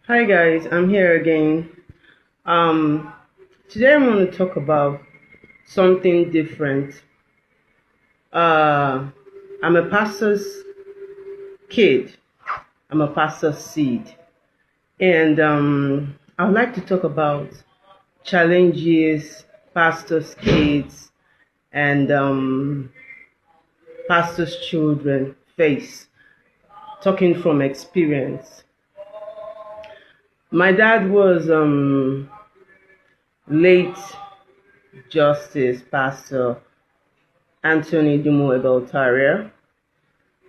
Hi guys, I'm here again. Um, Today I'm going to talk about something different. Uh, I'm a pastor's kid. I'm a pastor's seed, and I'd like to talk about challenges pastors' kids and pastors' children face. Talking from experience. My dad was late Justice Pastor Anthony Dumoye Beltaria.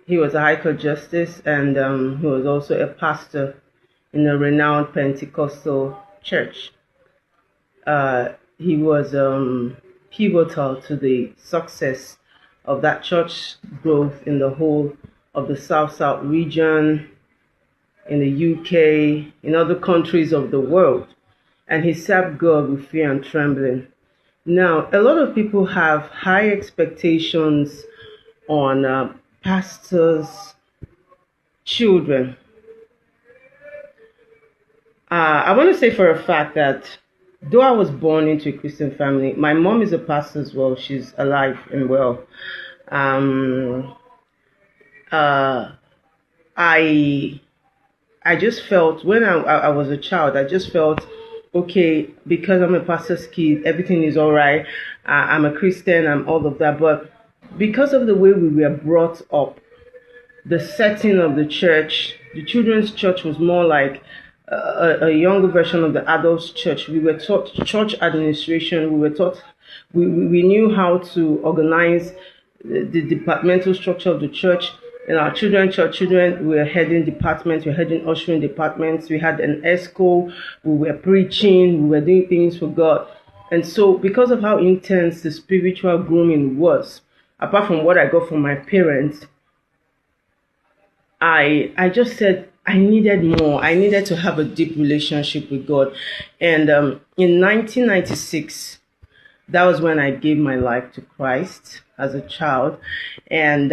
He was a High Court Justice and he was also a pastor in a renowned Pentecostal church. He was pivotal to the success of that church growth in the whole of the South region, in the UK, in other countries of the world. And he served God with fear and trembling. Now, a lot of people have high expectations on pastors' children. I want to say for a fact that though I was born into a Christian family, my mom is a pastor as well. She's alive and well. Um, uh, I I just felt when I was a child, I just felt okay because I'm a pastor's kid, everything is all right. I'm a Christian, I'm all of that, but because of the way we were brought up, the setting of the children's church was more like a younger version of the adults' church. We were taught church administration. We were taught, we knew how to organize the departmental structure of the church. In our children, we were heading departments, we were heading ushering departments. We had an ESCO, we were preaching, we were doing things for God. And so, because of how intense the spiritual grooming was, apart from what I got from my parents, I just said I needed more. I needed to have a deep relationship with God. And in 1996, that was when I gave my life to Christ as a child. And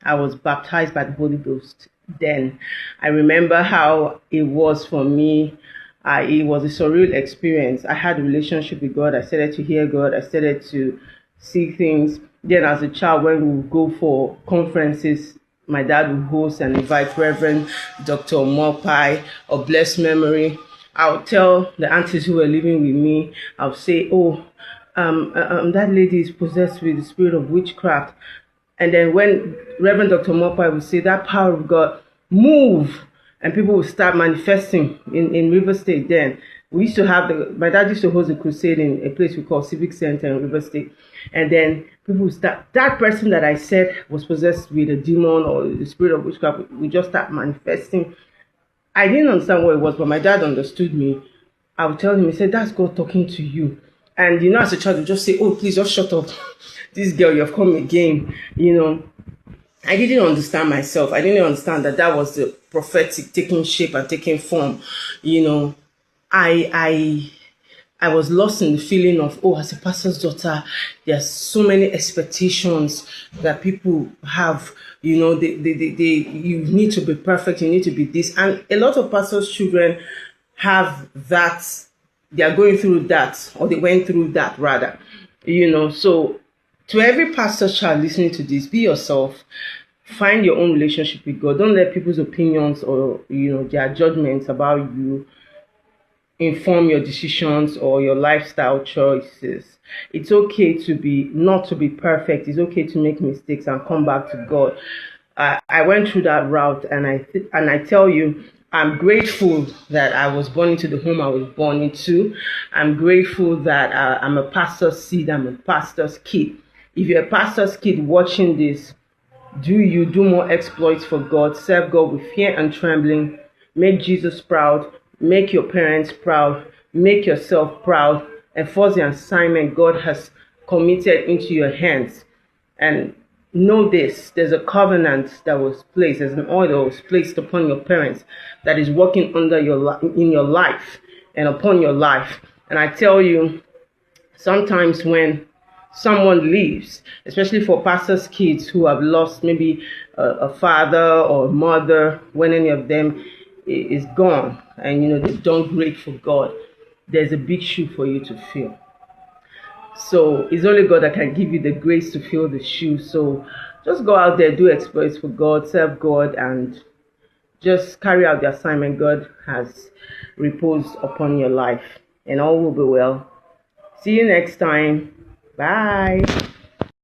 I was baptized by the Holy Ghost. Then I remember how it was for me. It was a surreal experience. I had a relationship with God. I started to hear God. I started to see things. Then as a child, when we would go for conferences, my dad would host and invite Reverend Dr. Mopai of blessed memory. I would tell the aunties who were living with me, I would say, oh, that lady is possessed with the spirit of witchcraft. And then when Reverend Dr. Mopai would say, that power of God, move, and people would start manifesting in River State then. We used to have, my dad used to host a crusade in a place we call Civic Center in River State. And then people would start, that person that I said was possessed with a demon or the spirit of witchcraft, we just start manifesting. I didn't understand what it was, but my dad understood me. I would tell him, he said, that's God talking to you. And as a child, you just say, oh, please just shut up. This girl, you've come again. I didn't understand myself. I didn't understand that was the prophetic taking shape and taking form. I was lost in the feeling of, oh, as a pastor's daughter, there's so many expectations that people have. You need to be perfect. You need to be this. And a lot of pastors' children have that. They are going through that, or they went through that rather. So to every pastor's child listening to this, be yourself. Find your own relationship with God. Don't let people's opinions or their judgments about you inform your decisions or your lifestyle choices. It's okay to not to be perfect. It's okay to make mistakes and come back to God. I went through that route, and I tell you, I'm grateful that I was born into the home I was born into. I'm grateful that I'm a pastor's seed. I'm a pastor's kid. If you're a pastor's kid watching this, do more exploits for God. Serve God with fear and trembling. Make Jesus proud. Make your parents proud. Make yourself proud. Enforce the assignment God has committed into your hands. And know this, there's a covenant that was placed, there's an oil that was placed upon your parents that is working in your life and upon your life. And I tell you, sometimes when someone leaves, especially for pastors' kids who have lost maybe a father or mother, when any of them, is gone, and they've done great for God, there's a big shoe for you to fill. So it's only God that can give you the grace to fill the shoe. So just go out there, do exploits for God, serve God, and just carry out the assignment God has reposed upon your life, and all will be well. See you next time. Bye.